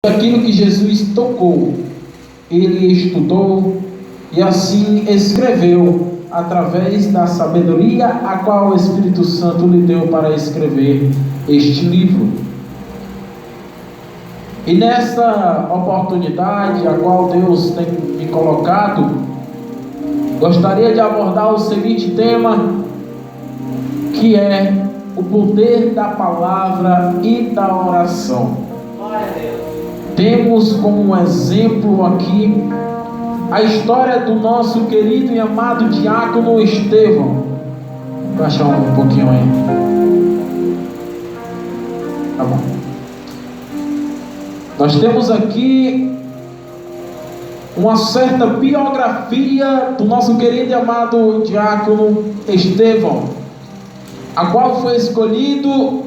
Aquilo que Jesus tocou, ele estudou e assim escreveu através da sabedoria a qual o Espírito Santo lhe deu para escrever este livro. E nessa oportunidade a qual Deus tem me colocado, gostaria de abordar o seguinte tema, que é o poder da palavra e da oração. Temos como exemplo aqui a história do nosso querido e amado diácono Estevão. Vou achar um pouquinho aí. Tá bom. Nós temos aqui uma certa biografia do nosso querido e amado diácono Estevão, a qual foi escolhido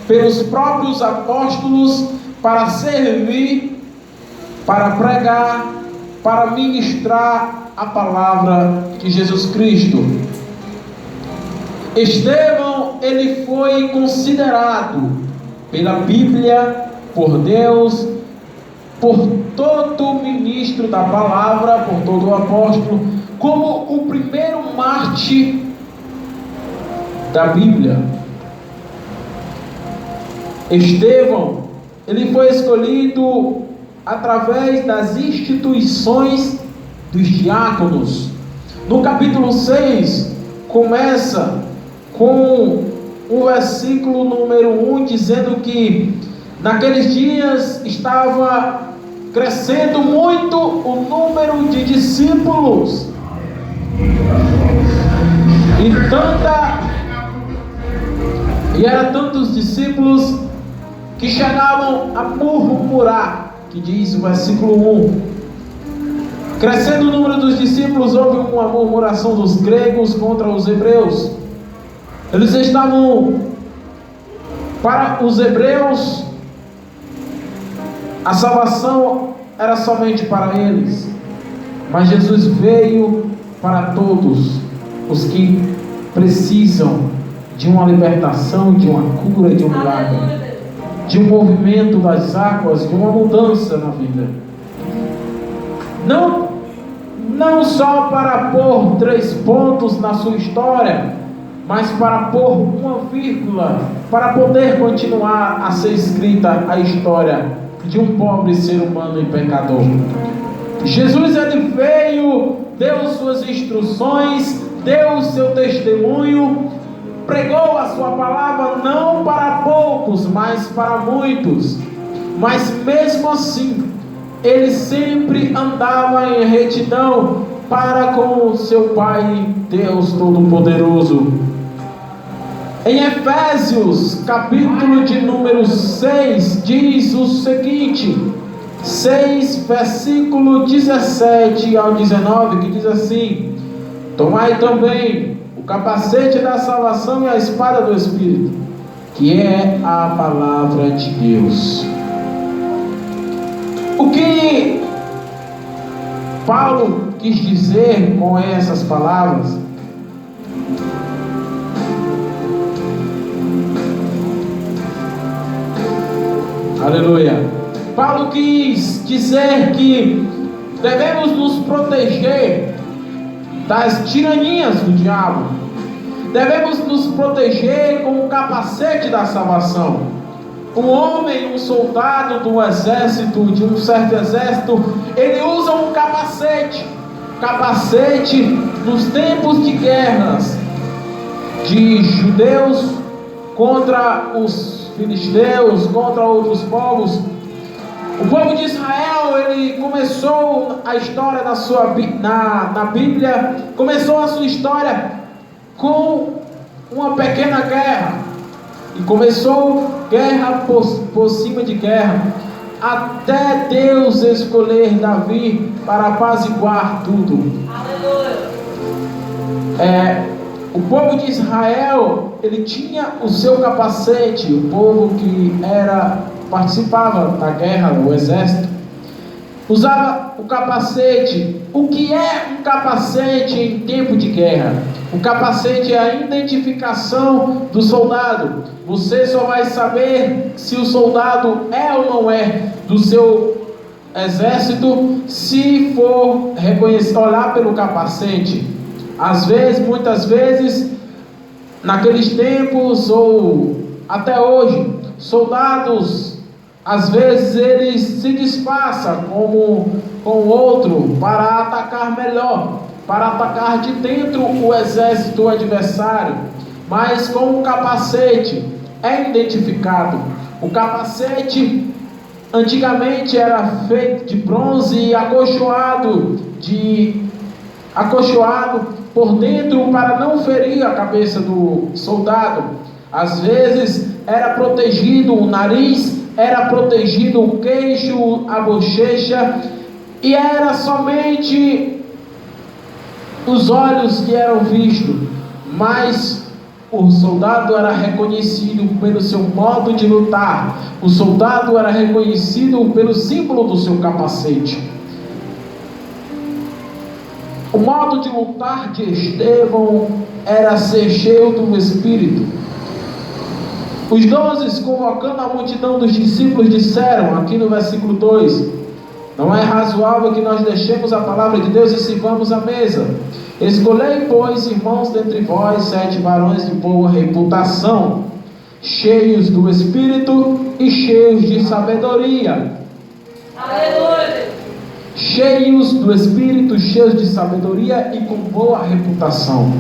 pelos próprios apóstolos para servir, para pregar, para ministrar a palavra de Jesus Cristo. Estevão, ele foi considerado pela Bíblia, por Deus, por todo ministro da palavra, por todo apóstolo, como o primeiro mártir da Bíblia. Estevão, ele foi escolhido através das instituições dos diáconos. No capítulo 6, começa com o versículo número 1, dizendo que naqueles dias estava crescendo muito o número de discípulos, e eram tantos discípulos que chegavam a murmurar, que diz o versículo 1. Crescendo o número dos discípulos, houve uma murmuração dos gregos contra os hebreus. Eles estavam, para os hebreus, a salvação era somente para eles, mas Jesus veio para todos os que precisam de uma libertação, de uma cura, de um milagre, de um movimento das águas, de uma mudança na vida. Não só para pôr 3 pontos na sua história, mas para pôr uma vírgula, para poder continuar a ser escrita a história de um pobre ser humano e pecador. Jesus, ele veio, deu suas instruções, deu o seu testemunho, pregou a sua palavra não para poucos, mas para muitos. Mas mesmo assim, ele sempre andava em retidão para com o seu Pai, Deus Todo-Poderoso. Em Efésios, capítulo de número 6, diz o seguinte, 6, versículo 17 ao 19, que diz assim: tomai também o capacete da salvação e a espada do Espírito, que é a palavra de Deus. O que Paulo quis dizer com essas palavras? Aleluia. Paulo quis dizer que devemos nos proteger das tiranias do diabo. Devemos nos proteger com o capacete da salvação. Um homem, um soldado de um exército, de um certo exército, ele usa um capacete. Capacete nos tempos de guerras de judeus contra os filisteus, contra outros povos. O povo de Israel, ele começou a história na Bíblia, começou a sua história com uma pequena guerra, e começou guerra por cima de guerra, até Deus escolher Davi para apaziguar tudo. O povo de Israel, ele tinha o seu capacete, o povo que participava da guerra, o exército, usava o capacete. O que é um capacete em tempo de guerra? O capacete é a identificação do soldado. Você só vai saber se o soldado é ou não é do seu exército se for reconhecer, olhar pelo capacete. Às vezes, muitas vezes, naqueles tempos ou até hoje, soldados, às vezes eles se disfarçam como com o outro para atacar melhor, para atacar de dentro o exército adversário, mas com o capacete é identificado. O capacete antigamente era feito de bronze e acolchoado por dentro para não ferir a cabeça do soldado. Às vezes era protegido o nariz, era protegido o queixo, a bochecha, e era somente os olhos que eram vistos, mas o soldado era reconhecido pelo seu modo de lutar. O soldado era reconhecido pelo símbolo do seu capacete. O modo de lutar de Estevão era ser cheio do Espírito. Os 12, convocando a multidão dos discípulos, disseram, aqui no versículo 2: não é razoável que nós deixemos a palavra de Deus e sirvamos a mesa. Escolhei, pois, irmãos, dentre vós 7 varões de boa reputação, cheios do Espírito e cheios de sabedoria. Aleluia! Cheios do Espírito, cheios de sabedoria e com boa reputação.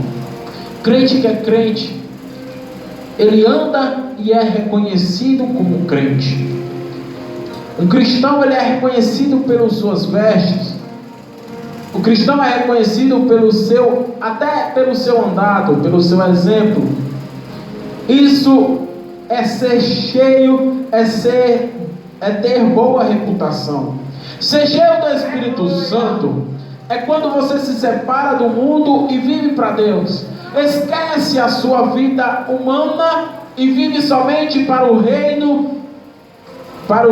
Crente que é crente, ele anda e é reconhecido como crente. Um cristão, ele é reconhecido pelas suas vestes. O cristão é reconhecido até pelo seu andado, pelo seu exemplo. Isso é ser cheio, é ter boa reputação. Ser cheio do Espírito Santo é quando você se separa do mundo e vive para Deus. Esquece a sua vida humana e vive somente para o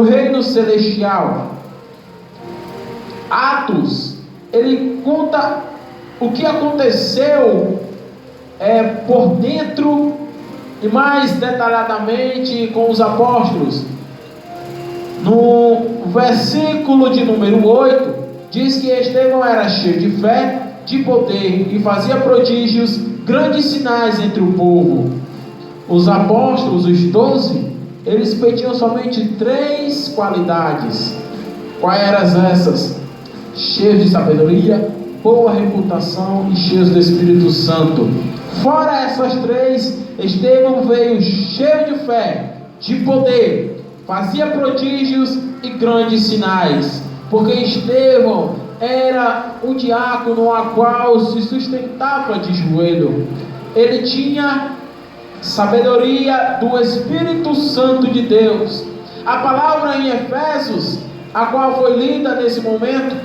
reino celestial. Atos, ele conta o que aconteceu por dentro e mais detalhadamente com os apóstolos. No versículo de número 8, diz que Estevão era cheio de fé, de poder e fazia prodígios, grandes sinais entre o povo. Os apóstolos, os 12, eles pediam somente 3 qualidades. Quais eram essas? Cheios de sabedoria, boa reputação e cheios do Espírito Santo. Fora essas 3, Estevão veio cheio de fé, de poder, fazia prodígios e grandes sinais, porque Estevão era um diácono a qual se sustentava de joelho. Ele tinha sabedoria do Espírito Santo de Deus. A palavra em Efésios, a qual foi lida nesse momento,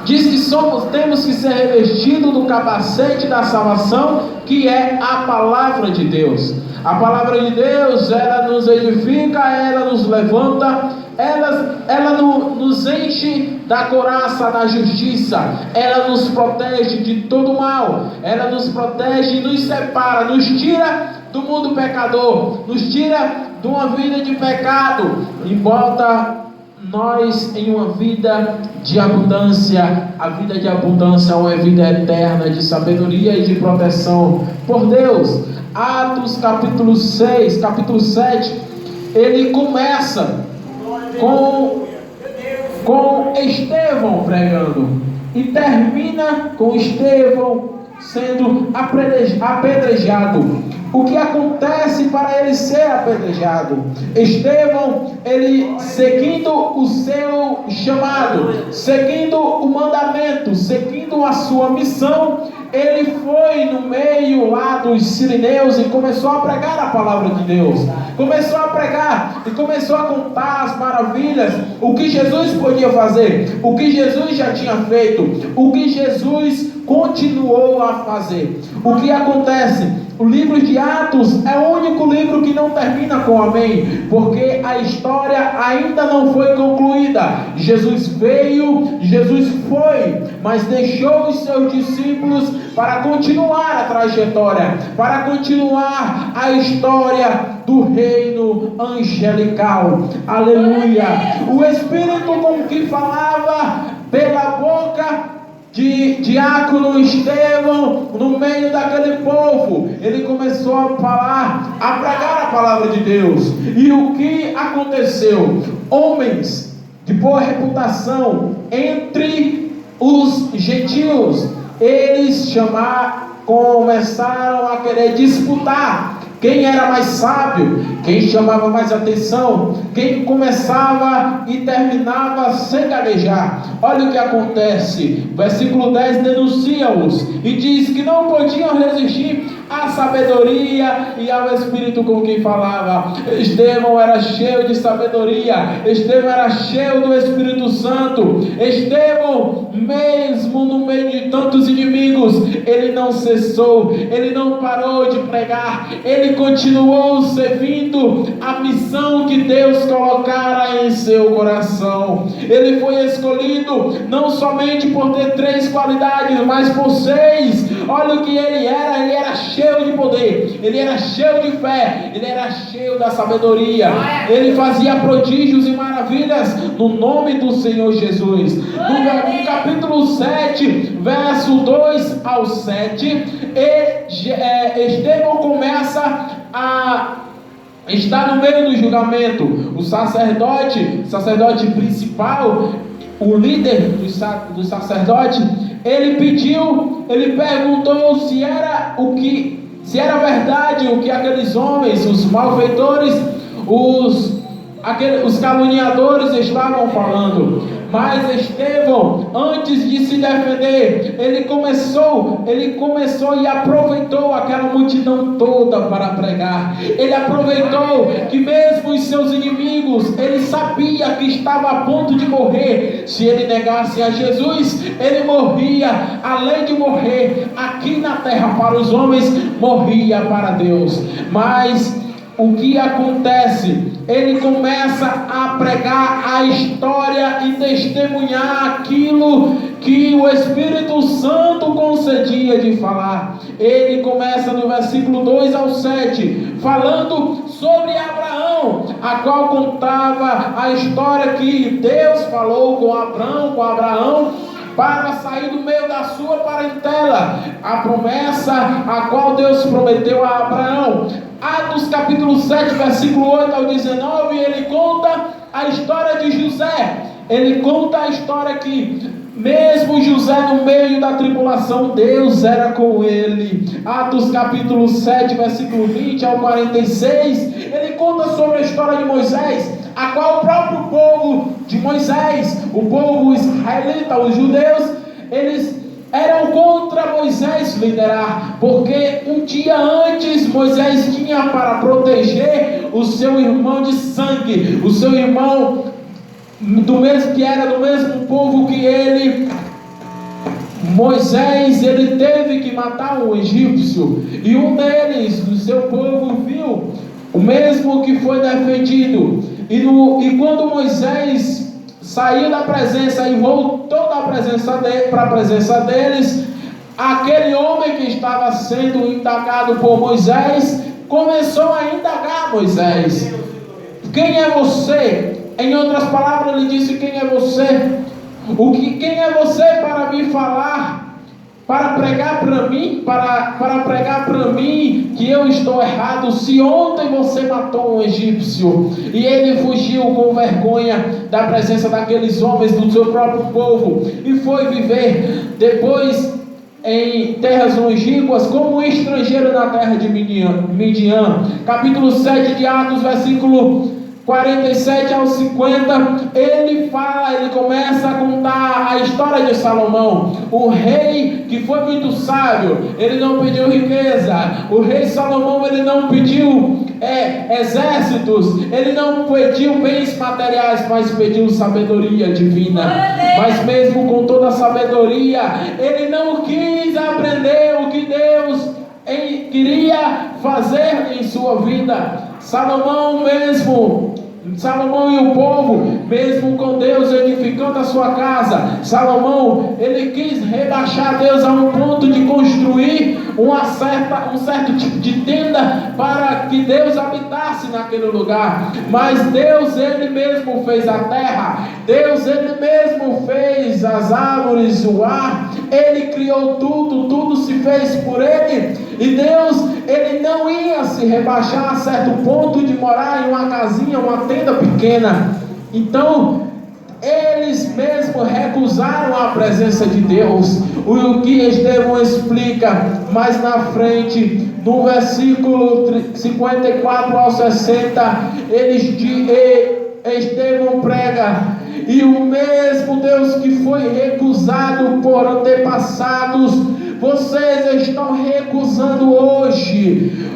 diz que temos que ser revestidos do capacete da salvação, que é a palavra de Deus. A palavra de Deus, ela nos edifica, ela nos levanta, ela nos enche da couraça da justiça, ela nos protege de todo mal, ela nos protege e nos separa, nos tira do mundo pecador, nos tira de uma vida de pecado e bota nós em uma vida de abundância. A vida de abundância é uma vida eterna de sabedoria e de proteção por Deus. Atos capítulo 6, capítulo 7, ele começa com Estevão pregando e termina com Estevão sendo apedrejado. O que acontece para ele ser apedrejado? Estevão, ele seguindo o seu chamado, seguindo o mandamento, seguindo a sua missão, ele foi no meio lá dos sirineus e começou a pregar a palavra de Deus. Começou a pregar e começou a contar as maravilhas, o que Jesus podia fazer, o que Jesus já tinha feito, o que Jesus continuou a fazer. O que acontece? O livro de Atos é o único livro que não termina com amém, porque a história ainda não foi concluída. vida. Jesus veio, Jesus foi, mas deixou os seus discípulos para continuar a trajetória, para continuar a história do reino angelical. Aleluia! O Espírito com que falava pela boca de diácono Estevão no meio daquele povo, ele começou a falar, a pregar a palavra de Deus. E o que aconteceu? Homens de boa reputação entre os gentios, eles começaram a querer disputar quem era mais sábio, quem chamava mais atenção, quem começava e terminava sem gaguejar. Olha o que acontece. Versículo 10 denuncia-os e diz que não podiam resistir à sabedoria e ao Espírito com quem falava. Estevão era cheio de sabedoria, Estevão era cheio do Espírito Santo. Estevão, mesmo no meio de tantos inimigos, ele não cessou, ele não parou de pregar, ele continuou servindo a missão que Deus colocara em seu coração. Ele foi escolhido não somente por ter 3 qualidades, mas por 6. Olha o que ele era cheio de poder, ele era cheio de fé, ele era cheio da sabedoria, ele fazia prodígios e maravilhas no nome do Senhor Jesus. No capítulo 7, verso 2 ao 7, Estevão começa a está no meio do julgamento. O sacerdote principal, o líder do sacerdote, ele perguntou se era verdade o que aqueles homens, os malfeitores, os caluniadores estavam falando. Mas Estevão, antes de se defender, ele começou e aproveitou aquela multidão toda para pregar. Ele aproveitou que mesmo os seus inimigos, ele sabia que estava a ponto de morrer. Se ele negasse a Jesus, ele morria. Além de morrer aqui na terra para os homens, morria para Deus. Mas o que acontece? Ele começa a pregar a história e testemunhar aquilo que o Espírito Santo concedia de falar. Ele começa no versículo 2 ao 7, falando sobre Abraão, a qual contava a história que Deus falou com Abraão, para sair do meio da sua parentela, a promessa a qual Deus prometeu a Abraão. Atos capítulo 7, versículo 8 ao 19, ele conta a história de José. Ele conta a história que mesmo José no meio da tribulação, Deus era com ele. Atos capítulo 7, versículo 20 ao 46, ele conta sobre a história de Moisés, a qual o próprio povo de Moisés, o povo israelita, os judeus, eles eram contra Moisés liderar, porque um dia antes Moisés tinha para proteger o seu irmão de sangue, o seu irmão que era do mesmo povo que ele. Moisés, ele teve que matar um egípcio, e um deles, do seu povo, viu o mesmo que foi defendido. E quando Moisés saiu da presença e voltou para a presença deles, aquele homem que estava sendo indagado por Moisés começou a indagar Moisés: quem é você? Em outras palavras, ele disse: quem é você? Quem é você para me falar, para pregar para mim, para pregar para mim que eu estou errado, se ontem você matou um egípcio? E ele fugiu com vergonha da presença daqueles homens do seu próprio povo e foi viver depois em terras longínquas como um estrangeiro na terra de Midian. Capítulo 7 de Atos, versículo 47 ao 50, ele começa a contar a história de Salomão, o rei que foi muito sábio. Ele não pediu riqueza. O rei Salomão, ele não pediu exércitos, ele não pediu bens materiais, mas pediu sabedoria divina. Mas mesmo com toda a sabedoria, ele não quis aprender o que Deus queria fazer em sua vida. Salomão mesmo, Salomão e o povo, mesmo com Deus edificando a sua casa, Salomão, ele quis rebaixar Deus a um ponto de construir um certo tipo de tenda para que Deus habitasse naquele lugar. Mas Deus, ele mesmo fez a terra, Deus, ele mesmo fez as árvores, o ar, ele criou tudo, tudo se fez por ele. E Deus, ele não ia se rebaixar a certo ponto de morar em uma casinha, uma tenda pequena. Então, eles mesmos recusaram a presença de Deus. O que Estevão explica mais na frente, no versículo 54 ao 60, Estevão prega: e o mesmo Deus que foi recusado por antepassados, vocês estão recusando hoje.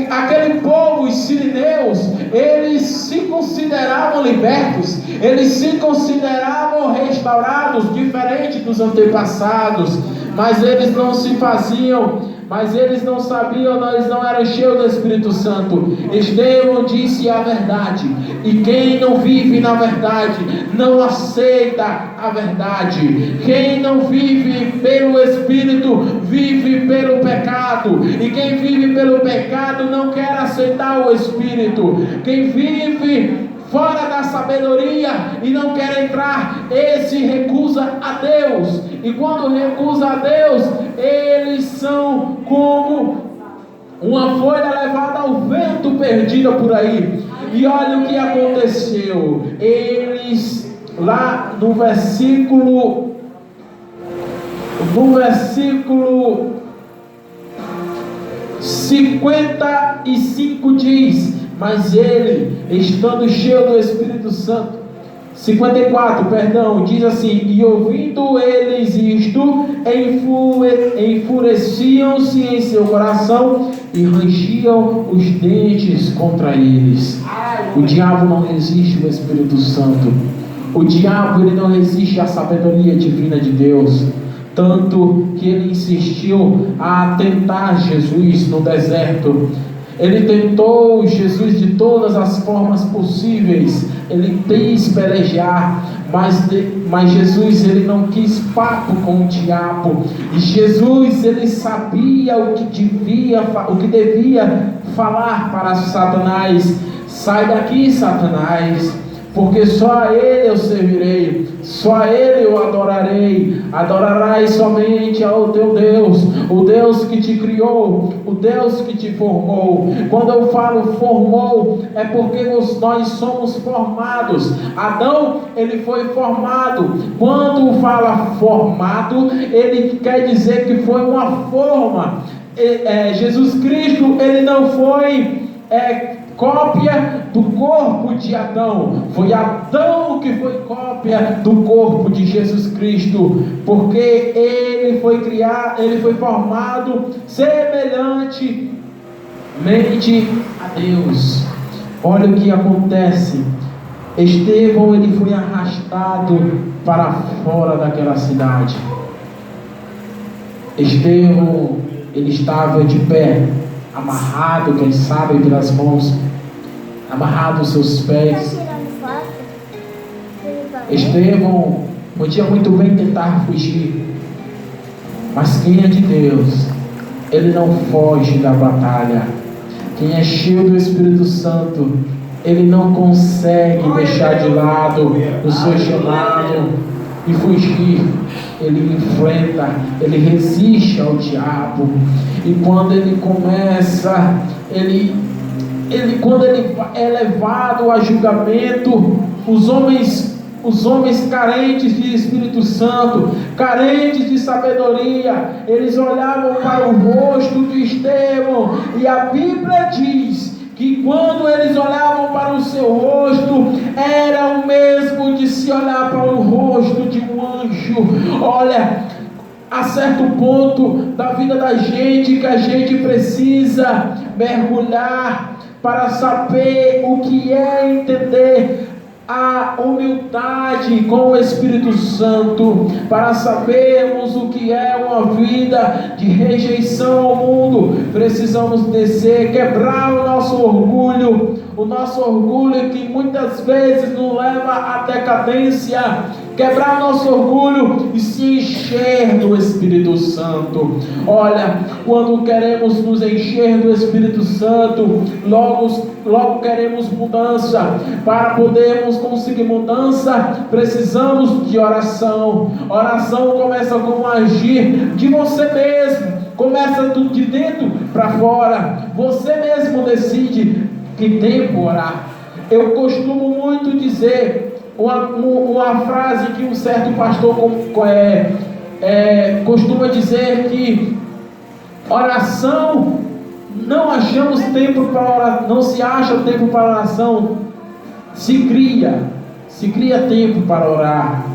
Aquele povo, os sirineus, eles se consideravam libertos, eles se consideravam restaurados, diferente dos antepassados, mas eles não se faziam, mas eles não sabiam, eles não eram cheios do Espírito Santo. Estevão disse a verdade, e quem não vive na verdade, não aceita a verdade. Quem não vive pelo Espírito, vive pelo pecado, e quem vive pelo pecado não quer aceitar o Espírito. Quem vive fora da sabedoria e não quer entrar, esse recusa a Deus. E quando recusa a Deus, eles são como uma folha levada ao vento, perdida por aí. E olha o que aconteceu. Eles, lá no versículo 55 diz: mas ele, estando cheio do Espírito Santo, 54, perdão, diz assim: e ouvindo eles isto, enfureciam-se em seu coração e rangiam os dentes contra eles. O diabo não resiste ao Espírito Santo. O diabo, ele não resiste à sabedoria divina de Deus. Tanto que ele insistiu a tentar Jesus no deserto. Ele tentou Jesus de todas as formas possíveis. Ele quis pelejar, mas Jesus, ele não quis papo com o diabo. E Jesus, ele sabia o que devia falar para Satanás: sai daqui, Satanás, porque só a Ele eu servirei, só a Ele eu adorarei. Adorarás somente ao teu Deus, o Deus que te criou, o Deus que te formou. Quando eu falo formou, é porque nós somos formados. Adão, ele foi formado. Quando fala formado, ele quer dizer que foi uma forma. Jesus Cristo, ele não foi cópia do corpo de Adão. Foi Adão que foi cópia do corpo de Jesus Cristo, porque ele foi formado semelhantemente a Deus. Olha o que acontece. Estevão, ele foi arrastado para fora daquela cidade. Estevão, ele estava de pé, amarrado, quem sabe, pelas mãos, amarrado os seus pés. Estevão podia muito bem tentar fugir, mas quem é de Deus, ele não foge da batalha. Quem é cheio do Espírito Santo, ele não consegue deixar de lado o seu chamado e fugir. Ele enfrenta, ele resiste ao diabo. E quando ele começa, quando ele é levado a julgamento, os homens carentes de Espírito Santo, carentes de sabedoria, eles olhavam para o rosto de Estevão, e a Bíblia diz que quando eles olhavam para o seu rosto, era o mesmo de se olhar para o rosto de um anjo. Olha, há certo ponto da vida da gente que a gente precisa mergulhar para saber o que é entender a humildade com o Espírito Santo, para sabermos o que é uma vida de rejeição ao mundo. Precisamos descer, quebrar o nosso orgulho que muitas vezes nos leva à decadência, quebrar o nosso orgulho e se encher do Espírito Santo. Olha, quando queremos nos encher do Espírito Santo, logo queremos mudança. Para podermos conseguir mudança, precisamos de oração. Oração começa com um agir de você mesmo, começa de dentro para fora. Você mesmo decide que tempo orar. Eu costumo muito dizer uma frase que um certo pastor costuma dizer, que oração, não achamos tempo para orar, não se acha tempo para oração, se cria tempo para orar.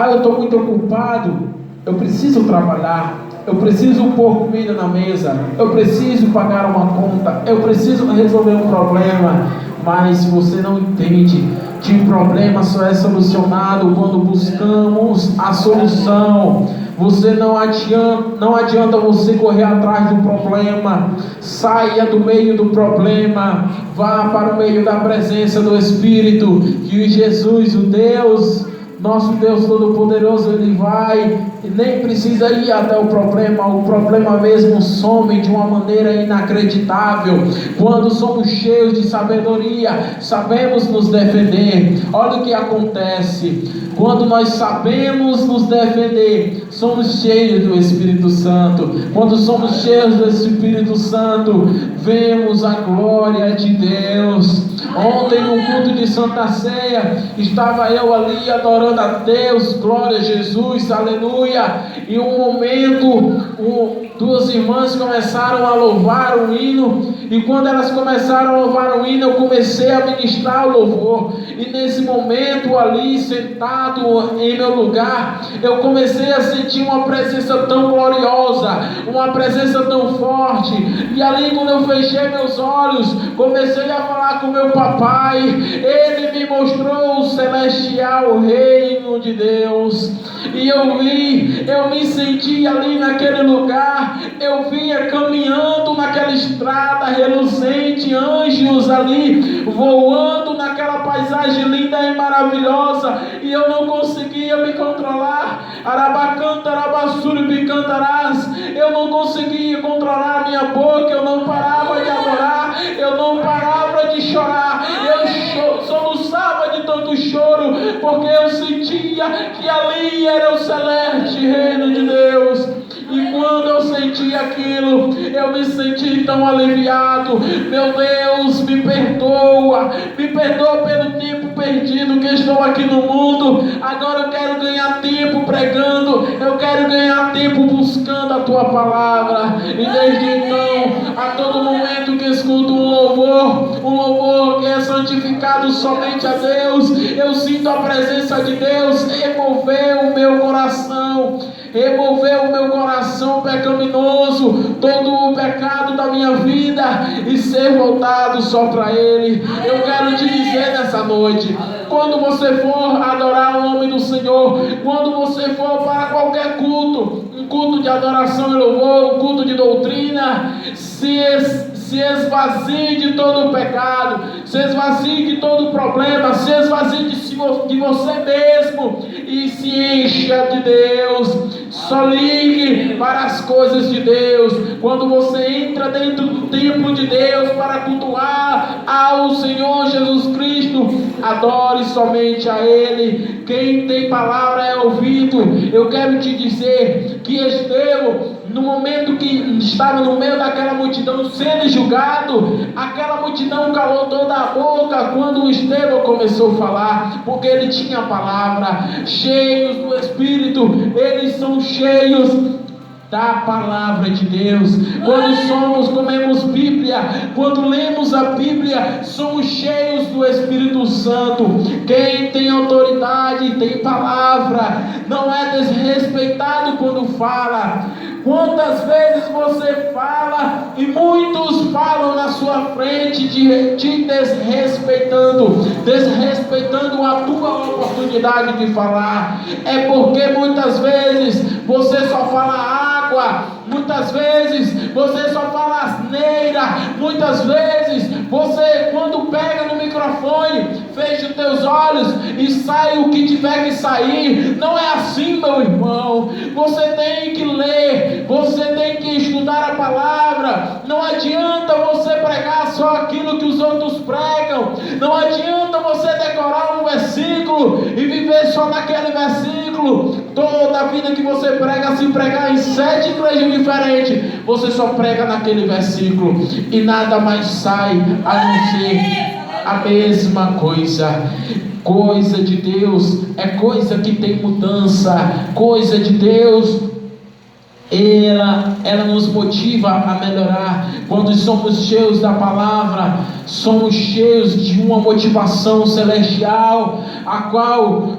Eu estou muito ocupado, eu preciso trabalhar, eu preciso pôr comida na mesa, eu preciso pagar uma conta, eu preciso resolver um problema. Mas você não entende que o problema só é solucionado quando buscamos a solução. Não adianta você correr atrás do problema. Saia do meio do problema, vá para o meio da presença do Espírito, que Jesus, nosso Deus Todo-Poderoso, Ele vai e nem precisa ir até o problema mesmo some de uma maneira inacreditável. Quando somos cheios de sabedoria, sabemos nos defender. Olha o que acontece, quando nós sabemos nos defender, somos cheios do Espírito Santo. Quando somos cheios do Espírito Santo, vemos a glória de Deus. Ontem no culto de Santa Ceia, estava eu ali adorando a Deus, glória a Jesus, aleluia. E um momento, duas irmãs começaram a louvar o hino, e quando elas começaram a louvar o hino, eu comecei a ministrar o louvor. E nesse momento ali, sentado em meu lugar, eu comecei a sentir uma presença tão gloriosa, uma presença tão forte. E ali, quando eu fechei meus olhos, comecei a falar com meu papai. Ele me mostrou o celestial reino de Deus, e eu me senti ali naquele lugar. Eu vinha caminhando naquela estrada reluzente, anjos ali voando naquela paisagem linda e maravilhosa, e eu não conseguia me controlar. Arabacanta, arabassuri, bicantarás. Eu não conseguia controlar a minha boca, eu não parava de adorar, eu não parava de chorar, eu soluçava de tanto choro, porque eu sentia que ali era o celeste reino de Deus. E quando eu senti aquilo, eu me senti tão aliviado. Meu Deus, me perdoa pelo tempo perdido que estou aqui no mundo. Agora eu quero ganhar tempo pregando, eu quero ganhar tempo buscando a Tua palavra. E desde então, a todo momento que escuto um louvor que é santificado somente a Deus, eu sinto a presença de Deus remover o meu coração pecaminoso, todo o pecado da minha vida, e ser voltado só para Ele. Eu quero te dizer nessa noite, quando você for adorar o nome do Senhor, quando você for para qualquer culto, um culto de adoração e louvor, um culto de doutrina, se esvazie de todo o pecado, se esvazie de todo o problema, se esvazie de você mesmo e se encha de Deus. Só ligue para as coisas de Deus. Quando você entra dentro do templo de Deus para cultuar ao Senhor Jesus Cristo, adore somente a Ele. Quem tem palavra é ouvido. Eu quero te dizer que Estevão, no momento que estava no meio daquela multidão sendo julgado, aquela multidão calou toda a boca quando o Estevão começou a falar, porque ele tinha a palavra. Cheios do Espírito, eles são cheios da palavra de Deus. Quando comemos Bíblia, quando lemos a Bíblia, somos cheios do Espírito Santo. Quem tem autoridade tem palavra, não é desrespeitado quando fala. Quantas vezes você fala e muitos falam na sua frente te desrespeitando a tua oportunidade de falar. É porque muitas vezes você só fala água, muitas vezes você só fala asneira, muitas vezes você, quando pega no microfone, fecha os teus olhos e sai o que tiver que sair. Não é assim, meu irmão. Você tem que ler, você tem que estudar a palavra. Não adianta você pregar só aquilo que os outros pregam. Não adianta você decorar um versículo e viver só naquele versículo. Toda a vida que você prega, se pregar em 7 igrejas diferentes, você só prega naquele versículo e nada mais sai a não ser a mesma coisa. Coisa de Deus é coisa que tem mudança. Coisa de Deus, ela nos motiva a melhorar. Quando somos cheios da palavra, somos cheios de uma motivação celestial, a qual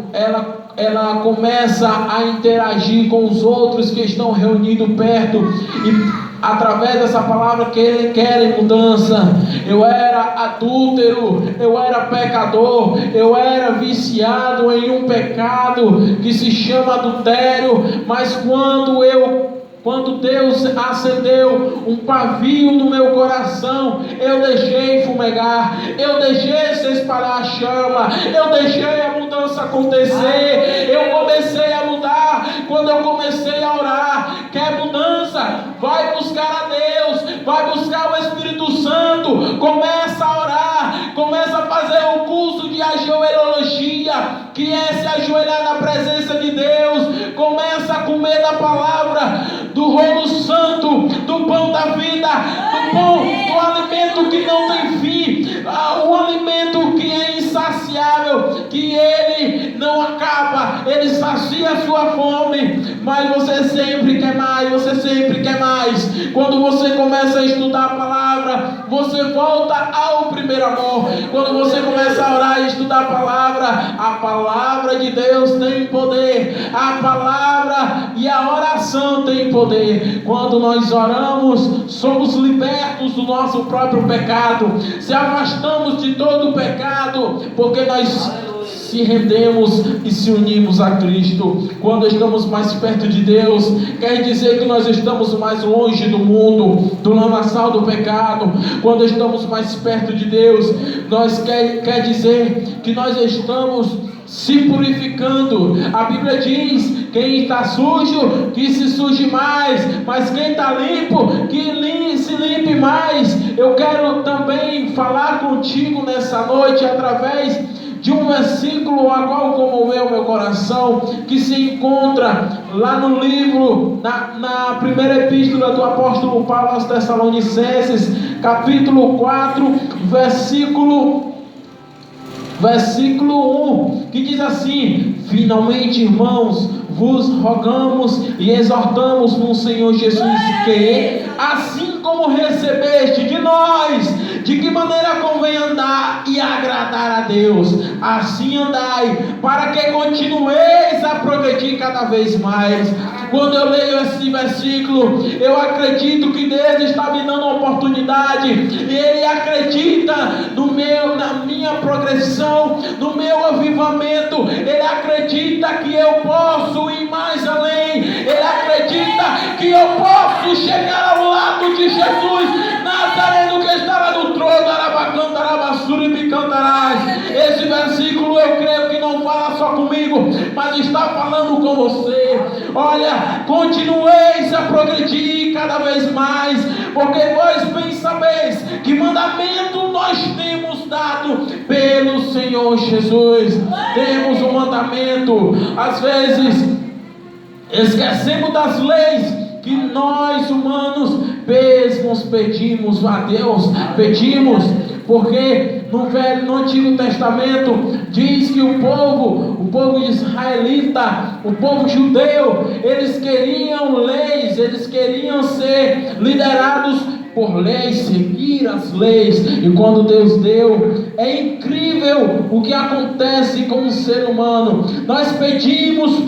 ela começa a interagir com os outros que estão reunidos perto, e através dessa palavra que querem mudança. Eu era adúltero, eu era pecador, eu era viciado em um pecado que se chama adultério, mas quando Deus acendeu um pavio no meu coração, eu deixei fumegar, eu deixei se espalhar a chama, eu deixei a mudança acontecer, eu comecei a mudar. Quando eu comecei a orar, quer mudança? Vai buscar a Deus, vai buscar o Espírito Santo, começa a orar, começa a fazer o curso de ajoelhologia, que é se ajoelhar na presença de Deus, começa a comer da palavra, do rolo santo, do pão da vida, do alimento que não tem fim, o alimento que é insaciável, que ele não acaba, ele sacia a sua fome, mas você sempre quer mais, você sempre quer mais. Quando você começa a estudar a palavra, você volta ao primeiro amor. Quando você começa a orar e estudar a palavra de Deus tem poder, a palavra e a oração tem poder. Quando nós oramos, somos libertos do nosso próprio pecado, se afastamos de todo o pecado, porque nós se rendemos e se unimos a Cristo. Quando estamos mais perto de Deus, quer dizer que nós estamos mais longe do mundo, do lamaçal do pecado. Quando estamos mais perto de Deus, quer dizer que nós estamos se purificando. A Bíblia diz: quem está sujo, que se suje mais, mas quem está limpo, que se limpe mais. Eu quero também falar contigo nessa noite através de um versículo a qual comoveu meu coração, que se encontra lá no livro, na primeira epístola do apóstolo Paulo aos Tessalonicenses, capítulo 4, versículo 1, que diz assim: finalmente, irmãos, vos rogamos e exortamos no Senhor Jesus que, assim como recebeste de nós, de que maneira convém andar e agradar a Deus, assim andai, para que continueis a progredir cada vez mais. Quando eu leio esse versículo, eu acredito que Deus está me dando uma oportunidade, e Ele acredita na minha progressão, no meu avivamento. Ele acredita que eu posso ir mais além, Ele acredita que eu posso chegar ao lado de Jesus Nazareno, que está lá no trono. Esse versículo eu creio que não fala só comigo, mas está falando com você. Olha, continueis a progredir cada vez mais, porque vós bem sabeis que mandamento nós temos dado pelo Senhor Jesus. Temos um mandamento. Às vezes esquecemos das leis que nós humanos mesmos pedimos a Deus, porque no Antigo Testamento diz que o povo israelita, o povo judeu, eles queriam leis, eles queriam ser liderados por leis, seguir as leis. E quando Deus deu, é incrível o que acontece com o ser humano. Nós pedimos,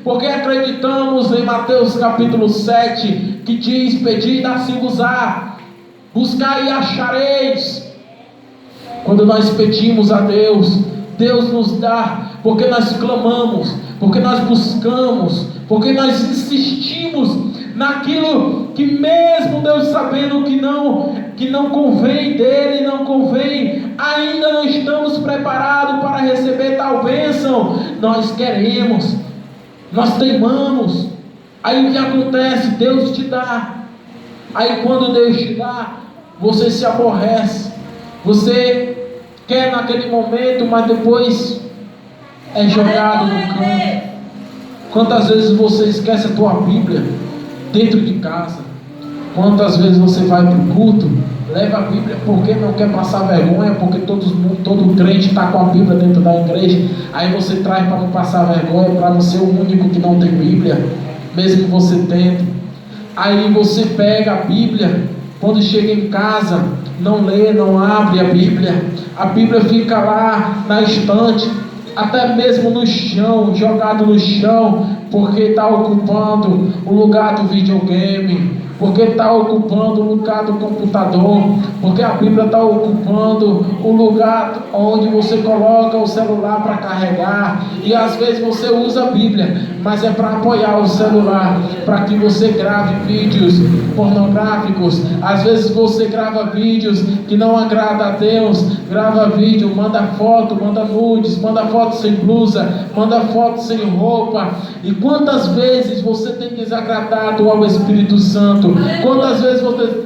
Porque acreditamos em Mateus capítulo 7, que diz: pedi e dar-se-vos-á, buscai e achareis. Quando nós pedimos a Deus, Deus nos dá, porque nós clamamos, porque nós buscamos, porque nós insistimos naquilo que, mesmo Deus sabendo que não convém dele, não convém, ainda não estamos preparados para receber tal bênção. Nós queremos, nós teimamos. Aí o que acontece? Deus te dá. Aí quando Deus te dá, você se aborrece, você quer naquele momento, mas depois é jogado no canto. Quantas vezes você esquece a tua Bíblia dentro de casa? Quantas vezes você vai para o culto, leva a Bíblia porque não quer passar vergonha, porque todo crente está com a Bíblia dentro da igreja, aí você traz para não passar vergonha, para não ser o único que não tem Bíblia, mesmo que você tente. Aí você pega a Bíblia, quando chega em casa, não lê, não abre a Bíblia fica lá na estante, até mesmo no chão, jogado no chão, porque está ocupando o lugar do videogame, porque está ocupando o lugar do computador, porque a Bíblia está ocupando o lugar onde você coloca o celular para carregar, e às vezes você usa a Bíblia, mas é para apoiar o celular, para que você grave vídeos pornográficos. Às vezes você grava vídeos que não agrada a Deus, grava vídeo, manda foto, manda nudes, manda foto sem blusa, manda foto sem roupa. E quantas vezes você tem desagradado ao Espírito Santo? Quantas vezes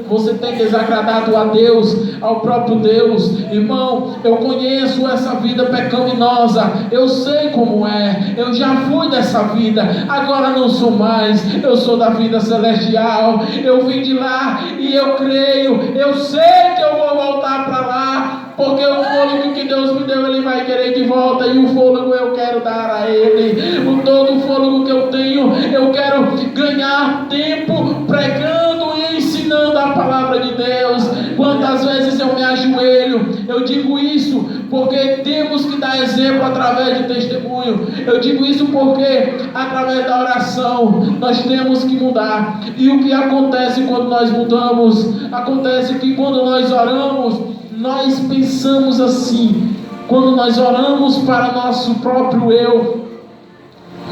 você tem desagradado a Deus, ao próprio Deus? Irmão, eu conheço essa vida pecaminosa, eu sei como é, eu já fui dessa vida, agora não sou mais, eu sou da vida celestial, eu vim de lá e eu creio, eu sei que eu vou voltar para lá, porque o fôlego que Deus me deu, Ele vai querer de volta, e o fôlego eu quero dar a Ele. Todo o fôlego que eu tenho, eu quero ganhar tempo pregando e ensinando a palavra de Deus. Quantas vezes eu me ajoelho, eu digo isso porque temos que dar exemplo através de testemunho. Eu digo isso porque através da oração nós temos que mudar. E o que acontece quando nós mudamos? Acontece que quando nós oramos, nós pensamos assim. Quando nós oramos para nosso próprio eu,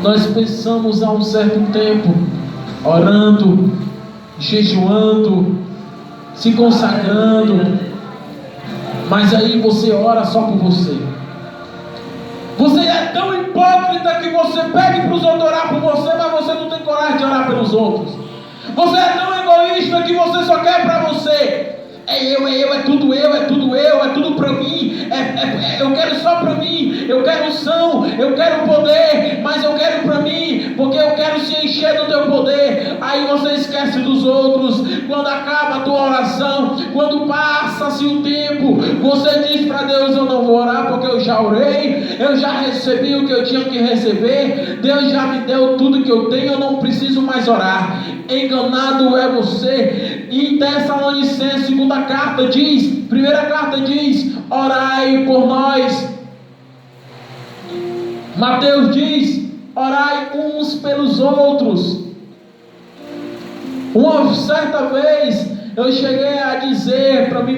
nós pensamos há um certo tempo, orando, jejuando, se consagrando, mas aí você ora só por você. Você é tão hipócrita que você pede para os outros orar por você, mas você não tem coragem de orar pelos outros. Você é tão egoísta que você só quer para você. É tudo para mim, eu quero só para mim, eu quero unção, eu quero poder, mas eu quero para mim, porque eu quero se encher do teu poder. Aí você esquece dos outros. Quando acaba a tua oração, quando passa-se o tempo, você diz para Deus: eu não vou orar porque eu já orei, eu já recebi o que eu tinha que receber, Deus já me deu tudo que eu tenho, eu não preciso mais orar. Enganado é você. Em Tessalonicenses, primeira carta diz: orai por nós. Mateus diz: orai uns pelos outros. Uma certa vez eu cheguei a dizer para mim